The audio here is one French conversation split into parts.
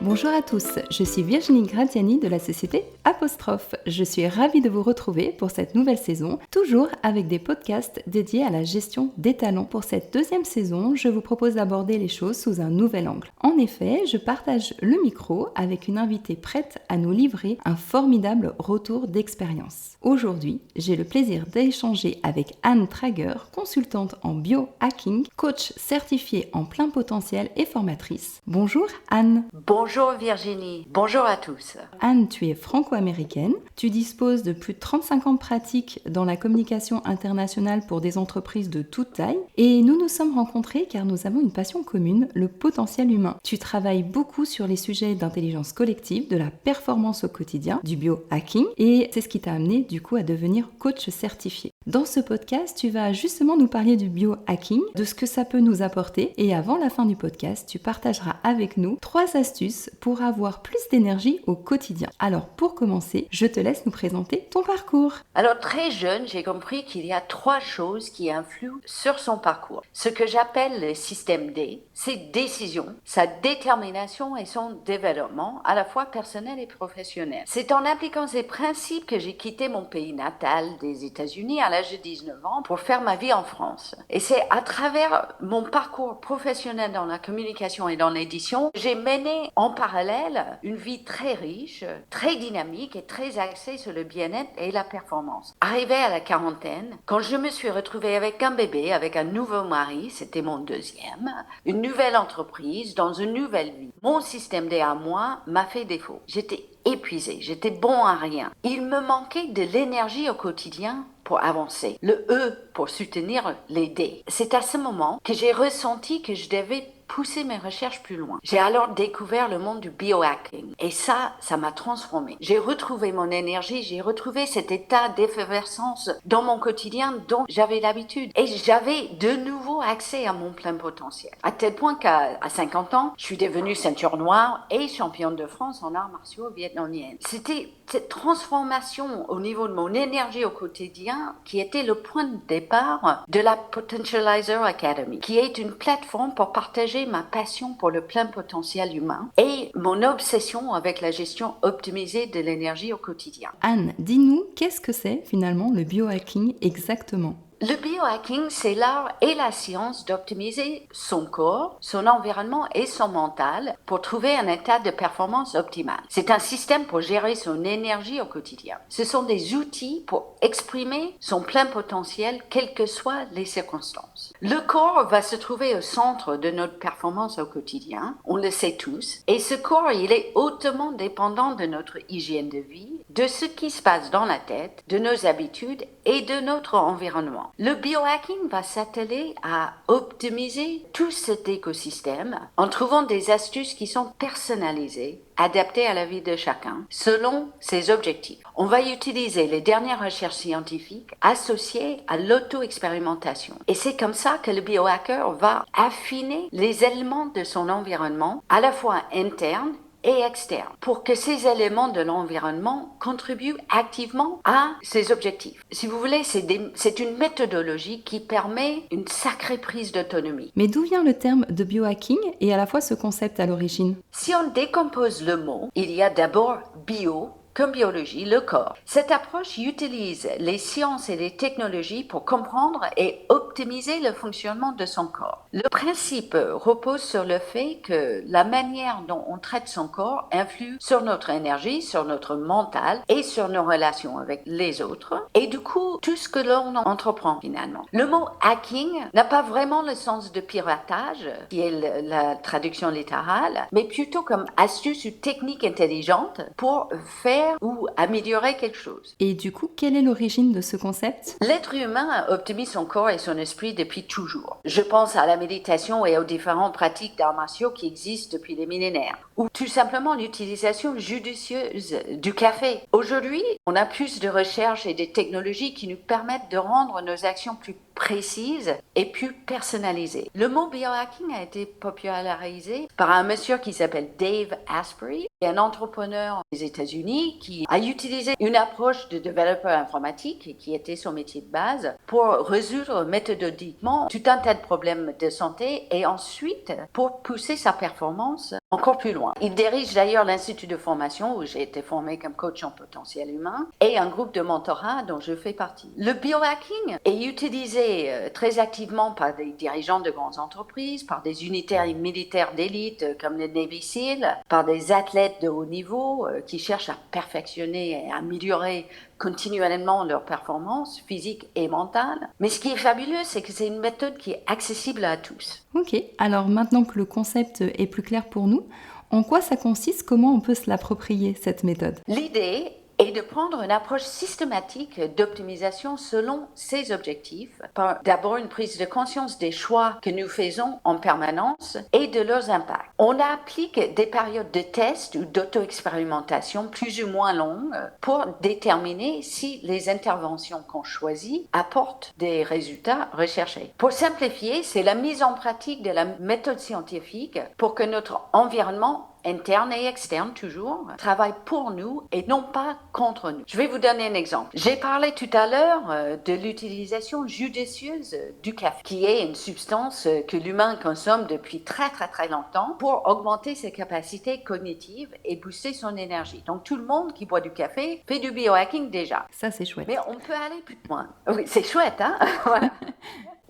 Bonjour à tous, je suis Virginie Gratiani de la société Apostrophe. Je suis ravie de vous retrouver pour cette nouvelle saison, toujours avec des podcasts dédiés à la gestion des talents. Pour cette deuxième saison, je vous propose d'aborder les choses sous un nouvel angle. En effet, je partage le micro avec une invitée prête à nous livrer un formidable retour d'expérience. Aujourd'hui, j'ai le plaisir d'échanger avec Anne Trager, consultante en biohacking, coach certifiée en plein potentiel et formatrice. Bonjour Anne. Bonjour Virginie, bonjour à tous. Anne, tu es franco-américaine, tu disposes de plus de 35 ans de pratique dans la communication internationale pour des entreprises de toute taille et nous nous sommes rencontrés car nous avons une passion commune, le potentiel humain. Tu travailles beaucoup sur les sujets d'intelligence collective, de la performance au quotidien, du biohacking et c'est ce qui t'a amené du coup à devenir coach certifié. Dans ce podcast, tu vas justement nous parler du biohacking, de ce que ça peut nous apporter et avant la fin du podcast, tu partageras avec nous 3 astuces pour avoir plus d'énergie au quotidien. Alors pour commencer, je te laisse nous présenter ton parcours. Alors très jeune, j'ai compris qu'il y a 3 choses qui influent sur son parcours. Ce que j'appelle le système D, ses décisions, sa détermination et son développement, à la fois personnel et professionnel. C'est en appliquant ces principes que j'ai quitté mon pays natal des États-Unis à l'âge de 19 ans pour faire ma vie en France. Et c'est à travers mon parcours professionnel dans la communication et dans l'édition, j'ai mené en parallèle une vie très riche, très dynamique et très axée sur le bien-être et la performance. Arrivé à la quarantaine, quand je me suis retrouvée avec un bébé, avec un nouveau mari, c'était mon deuxième, une nouvelle entreprise, dans une nouvelle vie, mon système D à moi m'a fait défaut. J'étais épuisée, j'étais bon à rien. Il me manquait de l'énergie au quotidien pour avancer. Le E pour soutenir les D. C'est à ce moment que j'ai ressenti que je devais pousser mes recherches plus loin. J'ai alors découvert le monde du biohacking et ça m'a transformée. J'ai retrouvé mon énergie, j'ai retrouvé cet état d'effervescence dans mon quotidien dont j'avais l'habitude et j'avais de nouveau accès à mon plein potentiel. À tel point qu'à 50 ans, je suis devenue ceinture noire et championne de France en arts martiaux vietnamiennes. C'était cette transformation au niveau de mon énergie au quotidien qui était le point de départ de la Potentializer Academy, qui est une plateforme pour partager ma passion pour le plein potentiel humain et mon obsession avec la gestion optimisée de l'énergie au quotidien. Anne, dis-nous, qu'est-ce que c'est finalement le biohacking exactement ? Le biohacking, c'est l'art et la science d'optimiser son corps, son environnement et son mental pour trouver un état de performance optimal. C'est un système pour gérer son énergie au quotidien. Ce sont des outils pour exprimer son plein potentiel, quelles que soient les circonstances. Le corps va se trouver au centre de notre performance au quotidien, on le sait tous, et ce corps, il est hautement dépendant de notre hygiène de vie, de ce qui se passe dans la tête, de nos habitudes et de notre environnement. Le biohacking va s'atteler à optimiser tout cet écosystème en trouvant des astuces qui sont personnalisées, adaptées à la vie de chacun, selon ses objectifs. On va utiliser les dernières recherches scientifiques associées à l'auto-expérimentation. Et c'est comme ça que le biohacker va affiner les éléments de son environnement, à la fois interne et externe, pour que ces éléments de l'environnement contribuent activement à ses objectifs. Si vous voulez, c'est une méthodologie qui permet une sacrée prise d'autonomie. Mais d'où vient le terme de biohacking et à la fois ce concept à l'origine ? Si on décompose le mot, il y a d'abord bio, comme biologie, le corps. Cette approche utilise les sciences et les technologies pour comprendre et optimiser le fonctionnement de son corps. Le principe repose sur le fait que la manière dont on traite son corps influe sur notre énergie, sur notre mental et sur nos relations avec les autres et du coup, tout ce que l'on entreprend finalement. Le mot hacking n'a pas vraiment le sens de piratage, qui est la traduction littérale, mais plutôt comme astuce ou technique intelligente pour faire ou améliorer quelque chose. Et du coup, quelle est l'origine de ce concept ? L'être humain optimise son corps et son esprit depuis toujours. Je pense à la méditation et aux différentes pratiques d'arts martiaux qui existent depuis des millénaires. Ou tout simplement l'utilisation judicieuse du café. Aujourd'hui, on a plus de recherches et de technologies qui nous permettent de rendre nos actions plus précises et plus personnalisées. Le mot biohacking a été popularisé par un monsieur qui s'appelle Dave Asprey, un entrepreneur des États-Unis qui a utilisé une approche de développeur informatique qui était son métier de base pour résoudre méthodiquement tout un tas de problèmes de santé et ensuite pour pousser sa performance encore plus loin. Il dirige d'ailleurs l'Institut de formation où j'ai été formée comme coach en potentiel humain et un groupe de mentorat dont je fais partie. Le biohacking est utilisé très activement par des dirigeants de grandes entreprises, par des unitaires et militaires d'élite comme les Navy SEAL, par des athlètes de haut niveau qui cherchent à perfectionner et à améliorer continuellement leur performance physique et mentale. Mais ce qui est fabuleux, c'est que c'est une méthode qui est accessible à tous. Ok, alors maintenant que le concept est plus clair pour nous, en quoi ça consiste, comment on peut se l'approprier, cette méthode? L'idée est de prendre une approche systématique d'optimisation selon ses objectifs, par d'abord une prise de conscience des choix que nous faisons en permanence et de leurs impacts. On applique des périodes de test ou d'auto-expérimentation plus ou moins longues pour déterminer si les interventions qu'on choisit apportent des résultats recherchés. Pour simplifier, c'est la mise en pratique de la méthode scientifique pour que notre environnement interne et externe toujours, travaille pour nous et non pas contre nous. Je vais vous donner un exemple. J'ai parlé tout à l'heure de l'utilisation judicieuse du café, qui est une substance que l'humain consomme depuis très très très longtemps pour augmenter ses capacités cognitives et booster son énergie. Donc tout le monde qui boit du café fait du biohacking déjà. Ça, c'est chouette. Mais on peut aller plus loin. Oui, c'est chouette, hein? Voilà.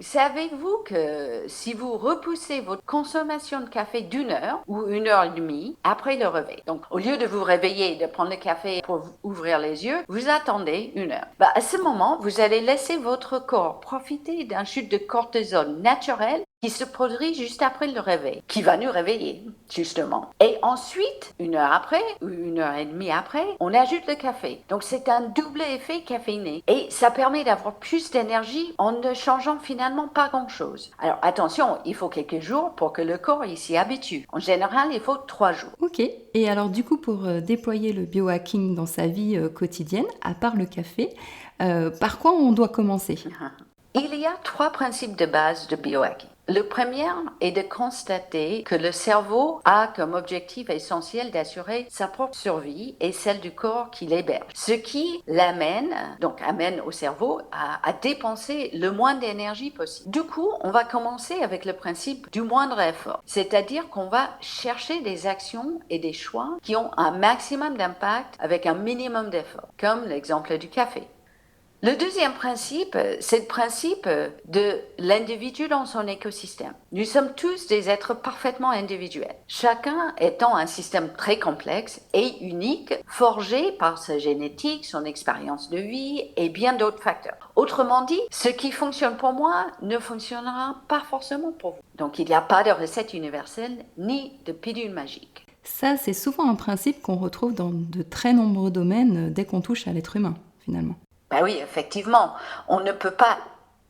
Savez-vous que si vous repoussez votre consommation de café d'1 heure ou 1 heure et demie après le réveil, donc au lieu de vous réveiller et de prendre le café pour ouvrir les yeux, vous attendez 1 heure. À ce moment, vous allez laisser votre corps profiter d'un chute de cortisol naturel qui se produit juste après le réveil, qui va nous réveiller, justement. Et ensuite, 1 heure après, ou 1 heure et demie après, on ajoute le café. Donc c'est un double effet caféiné. Et ça permet d'avoir plus d'énergie en ne changeant finalement pas grand-chose. Alors attention, il faut quelques jours pour que le corps s'y habitue. En général, il faut 3 jours. Ok, et alors du coup, pour déployer le biohacking dans sa vie quotidienne, à part le café, par quoi on doit commencer? Il y a 3 principes de base de biohacking. Le premier est de constater que le cerveau a comme objectif essentiel d'assurer sa propre survie et celle du corps qui l'héberge. Ce qui l'amène, donc amène au cerveau à dépenser le moins d'énergie possible. Du coup, on va commencer avec le principe du moindre effort. C'est-à-dire qu'on va chercher des actions et des choix qui ont un maximum d'impact avec un minimum d'effort, comme l'exemple du café. Le deuxième principe, c'est le principe de l'individu dans son écosystème. Nous sommes tous des êtres parfaitement individuels, chacun étant un système très complexe et unique, forgé par sa génétique, son expérience de vie et bien d'autres facteurs. Autrement dit, ce qui fonctionne pour moi ne fonctionnera pas forcément pour vous. Donc il n'y a pas de recette universelle ni de pilule magique. Ça, c'est souvent un principe qu'on retrouve dans de très nombreux domaines dès qu'on touche à l'être humain, finalement. Ben oui, effectivement, on ne peut pas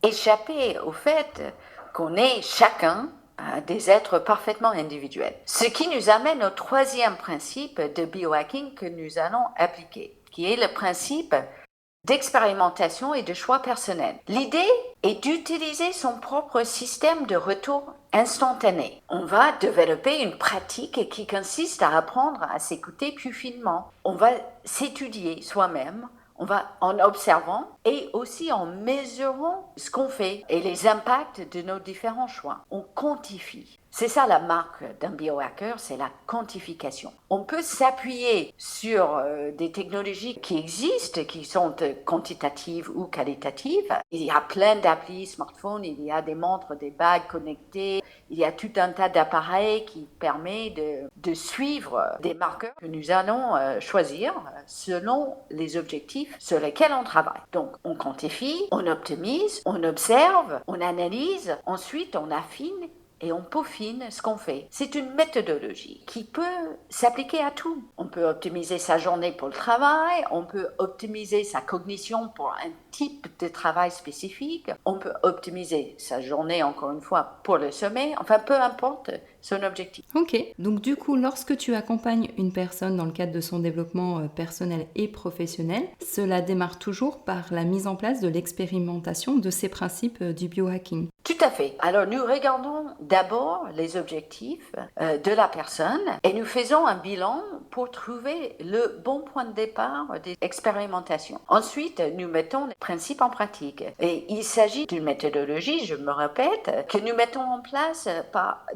échapper au fait qu'on est chacun des êtres parfaitement individuels. Ce qui nous amène au troisième principe de biohacking que nous allons appliquer, qui est le principe d'expérimentation et de choix personnel. L'idée est d'utiliser son propre système de retour instantané. On va développer une pratique qui consiste à apprendre à s'écouter plus finement. On va s'étudier soi-même. On va en observant et aussi en mesurant ce qu'on fait et les impacts de nos différents choix. On quantifie. C'est ça la marque d'un biohacker, c'est la quantification. On peut s'appuyer sur des technologies qui existent, qui sont quantitatives ou qualitatives. Il y a plein d'applis smartphones, il y a des montres, des bagues connectées, il y a tout un tas d'appareils qui permettent de suivre des marqueurs que nous allons choisir selon les objectifs sur lesquels on travaille. Donc on quantifie, on optimise, on observe, on analyse, ensuite on affine et on peaufine ce qu'on fait. C'est une méthodologie qui peut s'appliquer à tout. On peut optimiser sa journée pour le travail, on peut optimiser sa cognition pour un type de travail spécifique, on peut optimiser sa journée, encore une fois, pour le sommeil, enfin peu importe son objectif. Ok, donc du coup, lorsque tu accompagnes une personne dans le cadre de son développement personnel et professionnel, cela démarre toujours par la mise en place de l'expérimentation de ces principes du biohacking. Tout à fait. Alors, nous regardons d'abord les objectifs de la personne et nous faisons un bilan pour trouver le bon point de départ des expérimentations. Ensuite, nous mettons les principes en pratique. Et il s'agit d'une méthodologie, je me répète, que nous mettons en place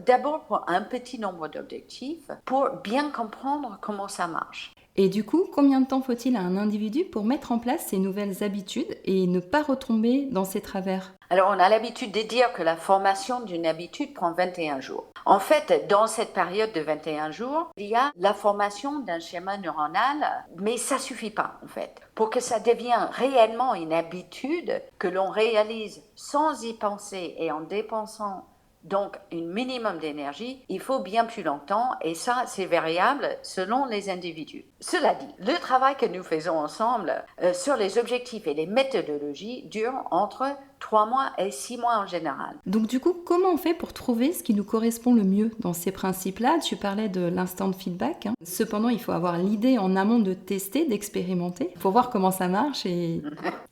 d'abord pour un petit nombre d'objectifs pour bien comprendre comment ça marche. Et du coup, combien de temps faut-il à un individu pour mettre en place ces nouvelles habitudes et ne pas retomber dans ses travers ? Alors, on a l'habitude de dire que la formation d'une habitude prend 21 jours. En fait, dans cette période de 21 jours, il y a la formation d'un schéma neuronal, mais ça suffit pas, en fait. Pour que ça devienne réellement une habitude que l'on réalise sans y penser et en dépensant donc un minimum d'énergie, il faut bien plus longtemps et ça, c'est variable selon les individus. Cela dit, le travail que nous faisons ensemble sur les objectifs et les méthodologies dure entre 3 mois et 6 mois en général. Donc du coup, comment on fait pour trouver ce qui nous correspond le mieux dans ces principes-là ? Tu parlais de l'instant feedback. Cependant, il faut avoir l'idée en amont de tester, d'expérimenter pour voir comment ça marche et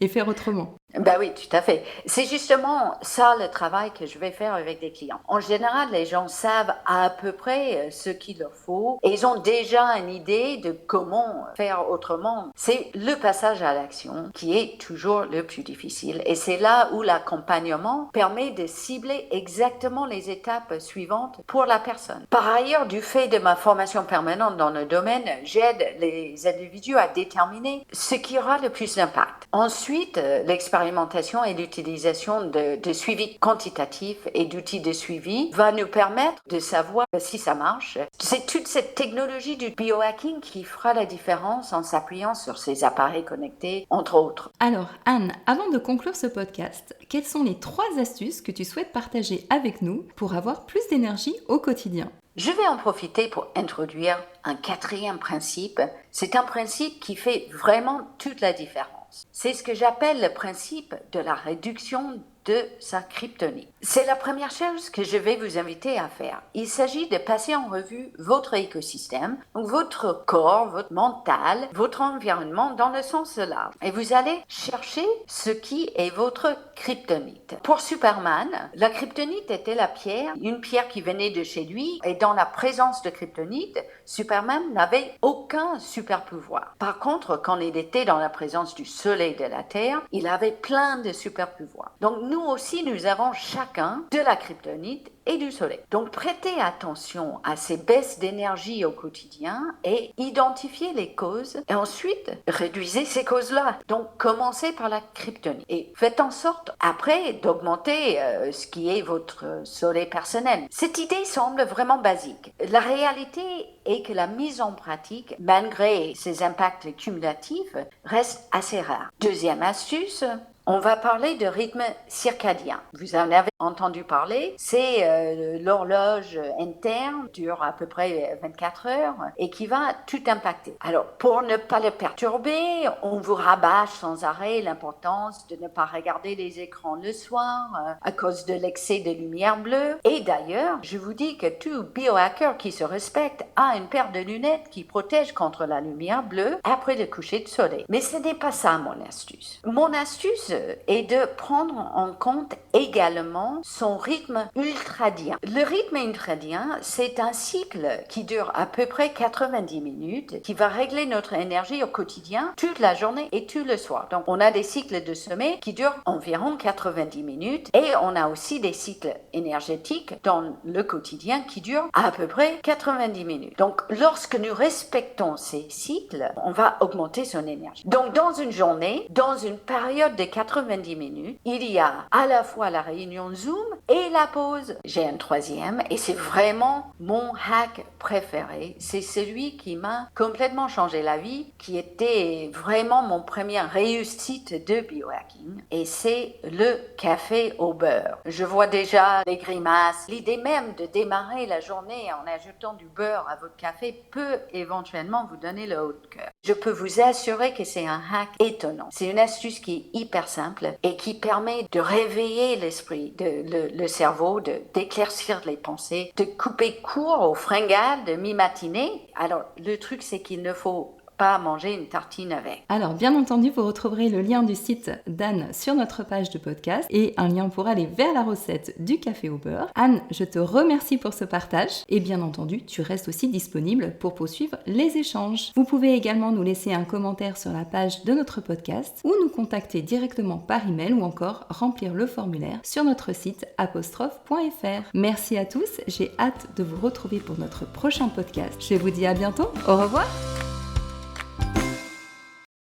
faire autrement. Ben oui, tout à fait. C'est justement ça le travail que je vais faire avec des clients. En général, les gens savent à peu près ce qu'il leur faut et ils ont déjà une idée de comment faire autrement. C'est le passage à l'action qui est toujours le plus difficile et c'est là où l'accompagnement permet de cibler exactement les étapes suivantes pour la personne. Par ailleurs, du fait de ma formation permanente dans le domaine, j'aide les individus à déterminer ce qui aura le plus d'impact. Ensuite, l'expérimentation et l'utilisation de suivi quantitatif et d'outils de suivi va nous permettre de savoir si ça marche. C'est toute cette technologie du biohacking qui fera la différence en s'appuyant sur ces appareils connectés, entre autres. Alors Anne, avant de conclure ce podcast, quelles sont les 3 astuces que tu souhaites partager avec nous pour avoir plus d'énergie au quotidien ? Je vais en profiter pour introduire un 4e principe. C'est un principe qui fait vraiment toute la différence. C'est ce que j'appelle le principe de la réduction de sa kryptonite. C'est la première chose que je vais vous inviter à faire. Il s'agit de passer en revue votre écosystème, donc votre corps, votre mental, votre environnement dans le sens large. Et vous allez chercher ce qui est votre kryptonite. Pour Superman, la kryptonite était la pierre, une pierre qui venait de chez lui, et dans la présence de kryptonite, Superman n'avait aucun super pouvoir. Par contre, quand il était dans la présence du soleil et de la terre, il avait plein de super pouvoirs. Donc nous aussi, nous avons chacun de la kryptonite et du soleil. Donc prêtez attention à ces baisses d'énergie au quotidien et identifiez les causes et ensuite réduisez ces causes-là. Donc commencez par la kryptonite et faites en sorte après d'augmenter ce qui est votre soleil personnel. Cette idée semble vraiment basique. La réalité est que la mise en pratique, malgré ses impacts cumulatifs, reste assez rare. Deuxième astuce, on va parler de rythme circadien. Vous en avez entendu parler. C'est l'horloge interne, dure à peu près 24 heures et qui va tout impacter. Alors, pour ne pas le perturber, on vous rabâche sans arrêt l'importance de ne pas regarder les écrans le soir à cause de l'excès de lumière bleue. Et d'ailleurs, je vous dis que tout biohacker qui se respecte a une paire de lunettes qui protège contre la lumière bleue après le coucher de soleil. Mais ce n'est pas ça mon astuce. Mon astuce est de prendre en compte également son rythme ultradien. Le rythme ultradien, c'est un cycle qui dure à peu près 90 minutes, qui va régler notre énergie au quotidien toute la journée et tout le soir. Donc, on a des cycles de sommeil qui durent environ 90 minutes et on a aussi des cycles énergétiques dans le quotidien qui durent à peu près 90 minutes. Donc, lorsque nous respectons ces cycles, on va augmenter son énergie. Donc, dans une journée, dans une période de 90 minutes, il y a à la fois la réunion Zoom et la pause. J'ai un 3e et c'est vraiment mon hack préféré. C'est celui qui m'a complètement changé la vie, qui était vraiment mon premier réussite de biohacking et c'est le café au beurre. Je vois déjà les grimaces. L'idée même de démarrer la journée en ajoutant du beurre à votre café peut éventuellement vous donner le haut de cœur. Je peux vous assurer que c'est un hack étonnant. C'est une astuce qui est hyper simple et qui permet de réveiller l'esprit, le cerveau, d'éclaircir les pensées, de couper court aux fringales de mi-matinée. Alors, le truc, c'est qu'il ne faut pas manger une tartine avec. Alors bien entendu, vous retrouverez le lien du site d'Anne sur notre page de podcast et un lien pour aller vers la recette du café au beurre. Anne, je te remercie pour ce partage et bien entendu, tu restes aussi disponible pour poursuivre les échanges. Vous pouvez également nous laisser un commentaire sur la page de notre podcast ou nous contacter directement par email ou encore remplir le formulaire sur notre site apostrophe.fr. Merci à tous, j'ai hâte de vous retrouver pour notre prochain podcast. Je vous dis à bientôt, au revoir.